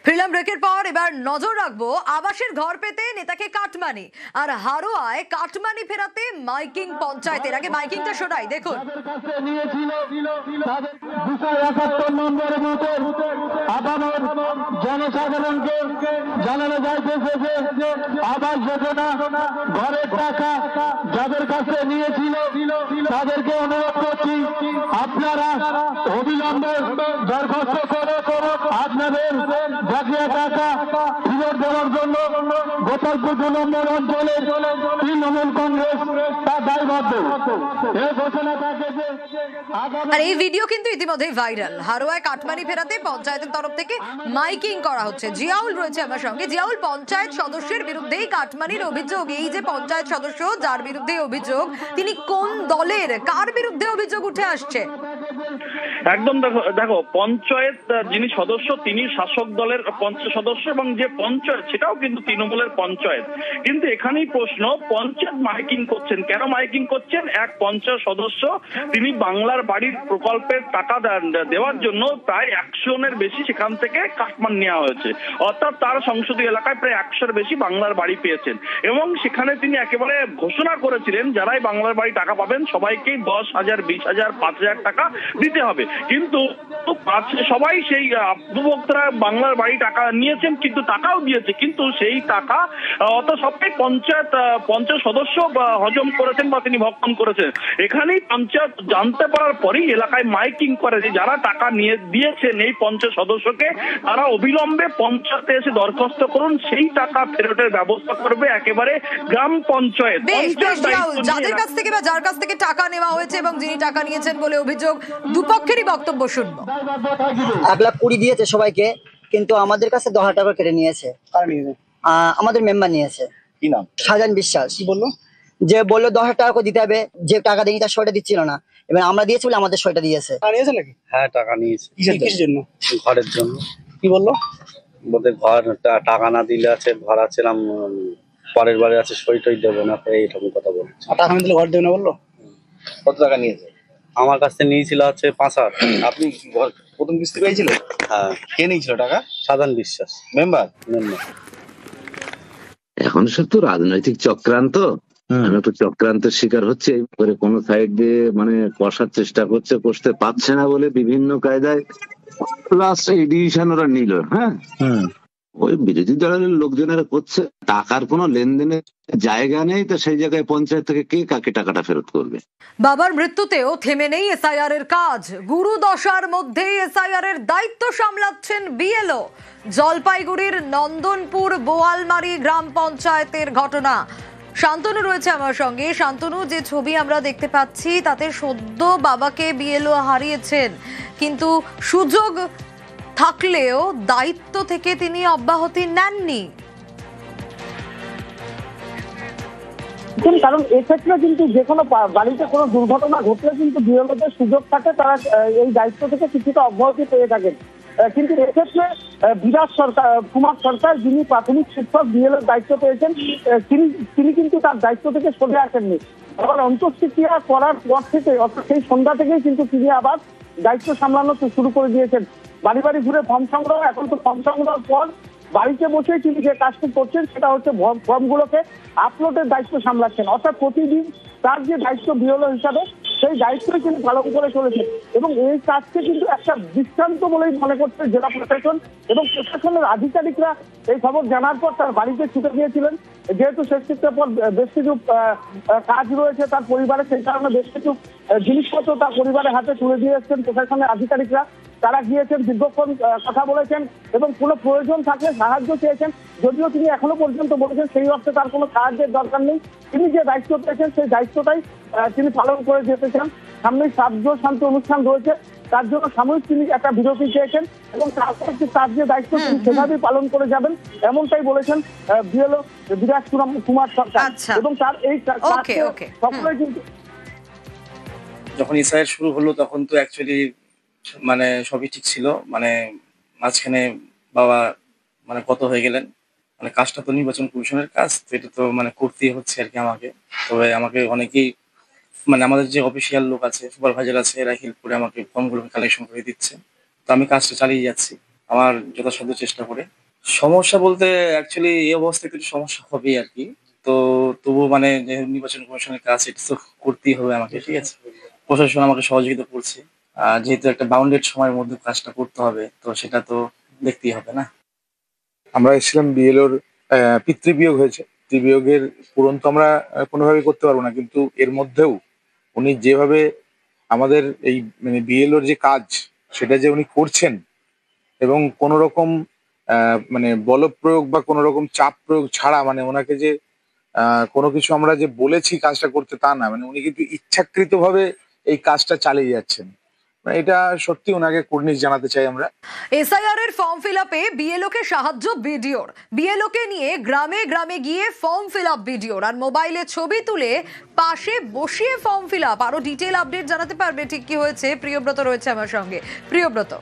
ফিরলাম ব্রেকের পর। এবার নজর রাখবো আবাসের ঘর পেতে নেতাকে কাটমানি, আর হারোয়ায় কাটমানি ফেরাতে মাইকিং পঞ্চায়েতের। আগে মাইকিংটা শোনাই, দেখুন। জনসাধারণকে জানানো যাইতেছে যে আবাস যোজনা ঘরের টাকা যাদের কাছে নিয়েছিল তাদেরকে অনুরোধ করছি, আপনারা অবিলম্বে দরখাস্ত করে আপনাদের বকেয়া টাকা ফেরত দেওয়ার জন্য গোপালপুর 2 নম্বর অঞ্চলের তৃণমূল কংগ্রেস তার দায়বদ্ধ। এই ঘোষণা থাকে যে আর এই ভিডিও কিন্তু ইতিমধ্যেই ভাইরাল। হারোয়ায় কাটমানি ফেরাতে পঞ্চায়েতের তরফ থেকে মাইকিং করা হচ্ছে। জিয়াউল রয়েছে আমার সঙ্গে। জিয়াউল, পঞ্চায়েত সদস্যের বিরুদ্ধেই কাটমানির অভিযোগ। এই যে পঞ্চায়েত সদস্য যার বিরুদ্ধে অভিযোগ, তিনি কোন দলের, কার বিরুদ্ধে অভিযোগ উঠে আসছে? একদম দেখো পঞ্চায়েত যিনি সদস্য তিনি শাসক দলের পঞ্চায়েত সদস্য, এবং যে পঞ্চায়েত সেটাও কিন্তু তৃণমূলের পঞ্চায়েত। কিন্তু এখানেই প্রশ্ন, পঞ্চায়েত মাইকিং করছেন কেন? মাইকিং করছেন এক পঞ্চায়েত সদস্য, তিনি বাংলার বাড়ির প্রকল্পের টাকা দেওয়ার জন্য প্রায় 100 জনের বেশি সেখান থেকে কাটমান নেওয়া হয়েছে। অর্থাৎ তার সংসদীয় এলাকায় প্রায় 100-এর বেশি বাংলার বাড়ি পেয়েছেন, এবং সেখানে তিনি একেবারে ঘোষণা করেছিলেন যারাই বাংলার বাড়ি টাকা পাবেন সবাইকেই 10,000, 20,000, 5,000 টাকা দিতে হবে। কিন্তু সবাই সেই উপভোক্তারা বাংলার বাড়ি টাকা নিয়েছেন, কিন্তু টাকাও দিয়েছে, কিন্তু সেই টাকা অত সবটাই পঞ্চায়েত সদস্য হজম করেছেন বা তিনি ভক্ষণ করেছেন। এখানেই পঞ্চায়েত জানতে পারার পরেই এলাকায় মাইকিং করে যে যারা টাকা নিয়ে দিয়েছেন এই পঞ্চায়েত সদস্যকে, তারা অবিলম্বে পঞ্চায়েতে এসে দরখাস্ত করুন, সেই টাকা ফেরতের ব্যবস্থা করবে একেবারে গ্রাম পঞ্চায়েত। যাদের কাছ থেকে বা যার কাছ থেকে টাকা নেওয়া হয়েছে এবং যিনি টাকা নিয়েছেন বলে অভিযোগ, দুপক্ষেরই বক্তব্য শুনবো। 1,20,000 দিয়েছে সবাইকে, কিন্তু আমাদের কাছে 10,000 টাকা কেটে নিয়েছে। আমাদের মেম্বার নিয়েছে। কি নাম? শাহজাহান বিশ্বাস। কি বললো? যে বললো 10,000 টাকা করে দিতে হবে, যে টাকা দেয়নি তার 100টা দিচ্ছিল না, এবার আমরা দিয়েছি বলে আমাদের 100টা দিয়েছে। নাকি? হ্যাঁ, টাকা নিয়েছে। কিসের জন্য? ঘরের জন্য। কি বললো? বলতে ঘর টাকা না দিলে আছে, ঘর আছিলাম পরের বারে আছে, সইটই দেবো না, এইরকম কথা বলছে। টাকা না দিলে ঘর দেবে না বললো। কত টাকা নিয়েছে? আমার কাছ থেকে নিয়েছিল হচ্ছে 5,000। আপনি ঘর প্রথম কিস্তি পেয়েছিলেন? হ্যাঁ। কে নিয়েছিল টাকা? সাধারণ বিশ্বাস মেম্বার। এখন সব তো রাজনৈতিক চক্রান্ত, একটা চক্রান্তের শিকার হচ্ছে। করে কোনো সাইড দিয়ে মানে কষার চেষ্টা করছে, কষতে পারছে না বলে বিভিন্ন কায়দায় লাস্ট এই ডিসিশন ওরা নিল। হ্যাঁ, ওই বিরোধী দলের লোকজনেরা করছে, টাকার কোনো লেনদেনের জায়গা নেই, তো সেই জায়গায় পঞ্চায়েত থেকে কে কাকে টাকাটা ফেরত করবে? বাবার মৃত্যুতেও থেমে নেই এসআইআর এর কাজ। গুরু দশার মধ্যেই এসআইআর এর দায়িত্ব সামলাচ্ছেন বিএলও। জলপাইগুড়ির নন্দনপুর বোয়ালমারি গ্রাম পঞ্চায়েতের ঘটনা। শান্তনু রয়েছে আমার সঙ্গে। শান্তনু, যে ছবি আমরা দেখতে পাচ্ছি তাতে সদ্য বাবাকে বিএলও হারিয়েছেন, কিন্তু সুযোগ থাকলেও দায়িত্ব থেকে তিনি অব্যাহতি নেননি। কারণ এক্ষেত্রে কিন্তু যে কোনো বাড়িতে কোনো দুর্ঘটনা ঘটলে কিন্তু বিএলওদের সুযোগ থাকে, তারা এই দায়িত্ব থেকে কিছুটা অব্যাহতি পেয়ে থাকেন। কিন্তু এক্ষেত্রে বিরাট সরকার, কুমার সরকার, যিনি প্রাথমিক শিক্ষক বিএলওর দায়িত্ব পেয়েছেন, তিনি কিন্তু তার দায়িত্ব থেকে সরে আসেননি। আবার অন্ত্যেষ্টিক্রিয়া করার পর থেকে, অর্থাৎ সেই সন্ধ্যা থেকেই কিন্তু তিনি আবার দায়িত্ব সামলানো শুরু করে দিয়েছেন। বাড়ি বাড়ি ঘুরে ফর্ম সংগ্রহ, এখন তো ফর্ম সংগ্রহের পর বাড়িতে বসে তিনি যে কাজটি করছেন সেটা হচ্ছে ফর্মগুলোকে আপলোডের দায়িত্ব সামলাচ্ছেন। অর্থাৎ প্রতিদিন তার যে দায়িত্ব বিএলও হিসাবে, সেই দায়িত্বই তিনি পালন করে চলেছেন, এবং এই কাজকে কিন্তু একটা দৃষ্টান্ত বলেই মনে করছে জেলা প্রশাসন এবং প্রশাসনের আধিকারিকরা। এই খবর জানার পর তার বাড়িতে ছুটে গিয়েছিলেন, যেহেতু শেষকৃত্যের পর বেশ কিছু কাজ রয়েছে তার পরিবারে, সেই কারণে বেশ কিছু জিনিসপত্র তার পরিবারের হাতে তুলে দিয়ে এসছেন প্রশাসনের আধিকারিকরা। তারা গিয়েছেন, দীর্ঘক্ষণ কথা বলেছেন এবং কোনো প্রয়োজন থাকলে সাহায্য চেয়েছেন। যদিও তিনি এখনো পর্যন্ত বলেছেন সেই অর্থে তার কোনো সাহায্যের দরকার নেই, তিনি যে দায়িত্ব পেয়েছেন সেই দায়িত্বটাই তিনি পালন করে যেতে চান। সামনে শ্রাদ্ধ শান্তি অনুষ্ঠান রয়েছে, তার জন্য সাময়িক তিনি একটা বিরতি চেয়েছেন এবং তারপর তার যে দায়িত্ব তিনি সেভাবেই পালন করে যাবেন, এমনটাই বলেছেন বিএলও বিরাট কুমার সরকার। এবং তার এই সকলে কিন্তু যখন এসআইআর শুরু হলো তখন তো অ্যাকচুয়ালি মানে সবই ঠিক ছিল, মানে মাঝখানে বাবা মানে কত হয়ে গেলেন, মানে কাজটা তো নির্বাচন কমিশনের কাজ, তো এটা তো মানে করতেই হচ্ছে আর কি আমাকে। তবে আমাকে অনেকেই মানে আমাদের যে অফিসিয়াল লোক আছে, সুপারভাইজার আছে, এরা হেল্প করে আমাকে ফর্মগুলো কালেকশন করে দিচ্ছে, তো আমি কাজটা চালিয়ে যাচ্ছি। আমার যথাসাধ্য চেষ্টা করে। সমস্যা বলতে অ্যাকচুয়ালি এই অবস্থায় একটু সমস্যা হবেই আর কি। তো তবু মানে যে নির্বাচন কমিশনের কাজ এটা তো করতেই হবে আমাকে, ঠিক আছে? প্রশাসন আমাকে সহযোগিতা করছে। যেহেতু একটা বাউন্ডেড সময়ের মধ্যে কাজটা করতে হবে, তো সেটা তো দেখতেই হবে না? আমরা এসেছিলাম বিএলওর পিতৃবিয়োগ হয়েছে। পিতৃবিয়োগের পূরণ তো আমরা কোনোভাবেই করতে পারবো না, কিন্তু এর মধ্যেও উনি যেভাবে আমাদের এই মানে বিএলওর যে কাজ সেটা যে উনি করছেন এবং কোনো রকম মানে বল প্রয়োগ বা কোনো রকম চাপ প্রয়োগ ছাড়া, মানে ওনাকে যে কোনো কিছু আমরা যে বলেছি কাজটা করতে তা না, মানে উনি কিন্তু ইচ্ছাকৃতভাবে এই কাজটা চালিয়ে যাচ্ছেন। মানে এটা সত্যি ওনাকে কুর্নিশ জানাতে চাই আমরা। এসআইআর এর ফর্ম ফিল আপে বিএলও কে সাহায্য বিডিওর। বিএলও কে নিয়ে গ্রামে গ্রামে গিয়ে ফর্ম ফিল আপ বিডিওর, আর মোবাইলে ছবি তুলে পাশে বসিয়ে ফর্ম ফিল আপ। আরো ডিটেইল আপডেট জানাতে পারবে ঠিক কি হয়েছে? প্রিয়ব্রত রয়েছে আমার সঙ্গে। প্রিয়ব্রত,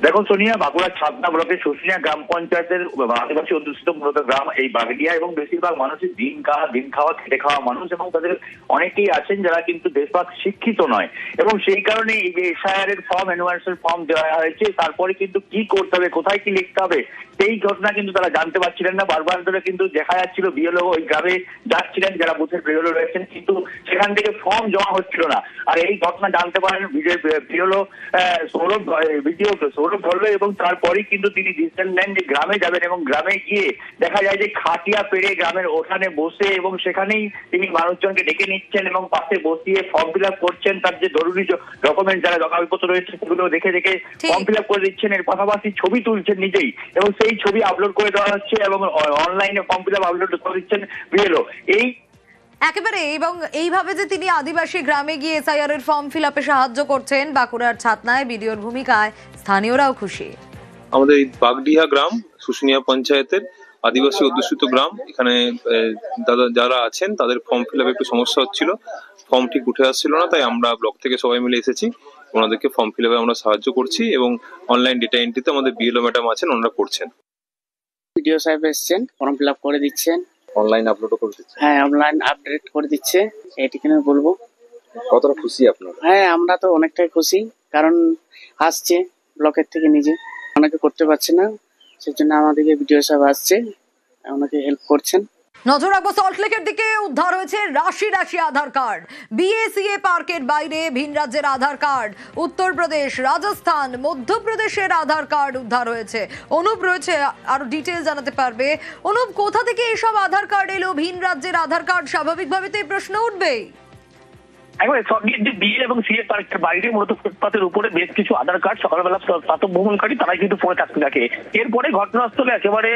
দেখো সোনিয়া, বাঁকুড়ার ছাতনা ব্লকের শুশুনিয়া গ্রাম পঞ্চায়েতের আদিবাসী অধ্যুষিত মূলত গ্রাম এই বাগডিয়া, এবং বেশিরভাগ মানুষই দিন খাওয়া খেটে খাওয়া মানুষ, এবং তাদের অনেকেই আছেন যারা কিন্তু বেশিরভাগ শিক্ষিত নয়, এবং সেই কারণে এই যে এসআইআর এর ফর্ম, এনওয়ার্সের ফর্ম দেওয়া হয়েছে, তারপরে কিন্তু কি করতে হবে, কোথায় কি লিখতে হবে সেই ঘটনা কিন্তু তারা জানতে পারছিলেন না। বারবার ধরে কিন্তু দেখা যাচ্ছিল বিএলও ওই গ্রামে যাচ্ছিলেন, যারা বুথের বিএলও রয়েছেন, কিন্তু সেখান থেকে ফর্ম জমা হচ্ছিল না। আর এই ঘটনা জানতে পারেন বিএলও সৌরভ ধরলো, এবং তারপরেই কিন্তু তিনি ডিসিশন নেন যে গ্রামে যাবেন, এবং গ্রামে গিয়ে দেখা যায় যে খাটিয়া পেড়ে গ্রামের ওখানে বসে, এবং সেখানেই তিনি মানুষজনকে ডেকে নিচ্ছেন এবং পাশে বসিয়ে ফর্ম ফিল আপ করছেন। তার যে জরুরি ডকুমেন্ট যারা কাগজপত্র রয়েছে সেগুলো দেখে দেখে ফর্ম ফিল আপ করে দিচ্ছেন। এর পাশাপাশি ছবি তুলছেন নিজেই, এবং সেই ছবি আপলোড করে দেওয়া হচ্ছে, এবং অনলাইনে ফর্ম ফিল আপ আপলোড করে দিচ্ছেন বিএলও। এই একেবারে, এবং এইভাবে যে তিনি আদিবাসী গ্রামে গিয়ে এসআইআর এর ফর্ম ফিল আপে সাহায্য করছেন বাঁকুড়ার ছাতনায়, বিডিওর ভূমিকায় স্থানীয়রাও খুশি। আমাদের এই বাগডিহা গ্রাম শুশুনিয়া পঞ্চায়েতের আদিবাসী অধ্যুষিত গ্রাম, এখানে দাদা যারা আছেন তাদের ফর্ম ফিল আপে একটু সমস্যা হচ্ছিল, ফর্ম ঠিক উঠে আসছিল না, তাই আমরা ব্লক থেকে সবাই মিলে এসেছি, ওনাদেরকে ফর্ম ফিল আপে আমরা সাহায্য করছি, এবং অনলাইন ডেটা এন্ট্রিতে আমাদের বিএলও ম্যাডাম আছেন, ওনারা করছেন। বিডিও সাহেব এসেছেন, ফর্ম ফিল আপ করে দিচ্ছেন, অনলাইন আপলোডও করে দিচ্ছেন। হ্যাঁ অনলাইন আপডেট করে দিচ্ছে, এইটুকুনি বলবো। কতটা খুশি আপনারা? হ্যাঁ আমরা তো অনেকটাই খুশি, কারণ আসছে ব্লকের থেকে নিজে, অনেকে করতে পারছে না, সেজন্য আমাদেরকে বিডিও সাহেব আসছে, ওনাকে হেল্প করছেন। নজর রাখবো সল্টলেকের দিকে। উদ্ধার হয়েছে রাশি রাশি আধার কার্ড। বিএসিএ পার্কের বাইরে ভিন রাজ্যের আধার কার্ড, উত্তরপ্রদেশ, রাজস্থান, মধ্যপ্রদেশের আধার কার্ড উদ্ধার হয়েছে। অনুপ রয়েছে, আরো ডিটেইল জানাতে পারবে। অনুপ, কোথা থেকে এসব আধার কার্ড এলো? ভিন রাজ্যের আধার কার্ড, স্বাভাবিকভাবে তো এই প্রশ্ন উঠবেই। একবারে সঙ্গে যে বিএ এবং সিএ পার্কের বাইরে মূলত ফুটপাতের উপরে বেশ কিছু আধার কার্ড সকালবেলা প্রাতঃভ্রমণকারী তারাই কিন্তু পড়ে থাকতে থাকে। এরপরে ঘটনাস্থলে একেবারে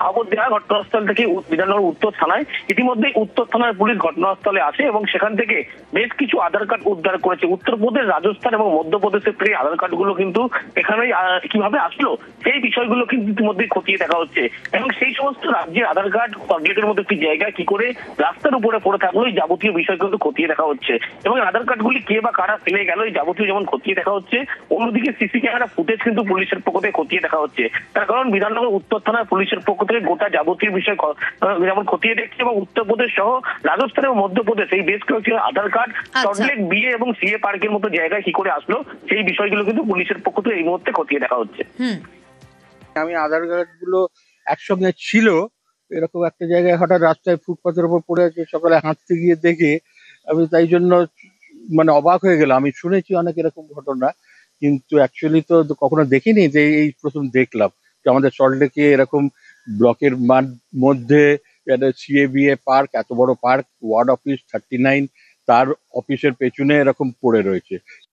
খবর দেওয়া, ঘটনাস্থল থেকে বিধাননগর উত্তর থানায় ইতিমধ্যেই উত্তর থানার পুলিশ ঘটনাস্থলে আসে, এবং সেখান থেকে বেশ কিছু আধার কার্ড উদ্ধার করেছে। উত্তরপ্রদেশ, রাজস্থান এবং মধ্যপ্রদেশের প্রায় আধার কার্ডগুলো কিন্তু এখানে কিভাবে আসলো সেই বিষয়গুলো কিন্তু ইতিমধ্যেই খতিয়ে দেখা হচ্ছে, এবং সেই সমস্ত রাজ্যের আধার কার্ড পাবলিকের মধ্যে একটি জায়গায় কি করে রাস্তার উপরে পড়ে থাকলো এই যাবতীয় বিষয় কিন্তু খতিয়ে দেখা হচ্ছে, এবং আধার কার্ডগুলি কে বা কারা ফেলে গেল এই যাবতীয় যেমন খতিয়ে দেখা হচ্ছে, অন্যদিকে সিসি ক্যামেরা ফুটেজ কিন্তু পুলিশের পক্ষ থেকে খতিয়ে দেখা হচ্ছে। তার কারণ বিধাননগর উত্তর থানার পুলিশের পক্ষ থেকে গোটা যাবতীয় বিষয় যেমন খতিয়ে দেখছে, এবং উত্তরপ্রদেশ সহ রাজস্থান এবং মধ্যপ্রদেশ এই বেশ কয়েকটি আধার কার্ড সল্টলেক বিএ এবং সিএ পার্কের মতো জায়গায় কি করে আসলো সেই বিষয়গুলো কিন্তু পুলিশের পক্ষ থেকে এই মুহূর্তে খতিয়ে দেখা হচ্ছে। আমি আধার কার্ড গুলো একসঙ্গে ছিল এরকম একটা জায়গায় হঠাৎ রাস্তায় ফুটপাতের উপর পড়ে আছে, সকালে হাঁটতে গিয়ে দেখে আমি তাই জন্য মানে অবাক হয়ে গেলাম। আমি শুনেছি অনেক এরকম ঘটনা, কিন্তু অ্যাকচুয়ালি তো কখনো দেখিনি, যে এই প্রথম দেখলাম যে আমাদের সল্টলেকে এরকম ব্লকের মধ্যে সিএবিএ পার্ক, এত বড় পার্ক, ওয়ার্ড অফিস 39 তার অফিসের পেছনে এরকম পড়ে রয়েছে।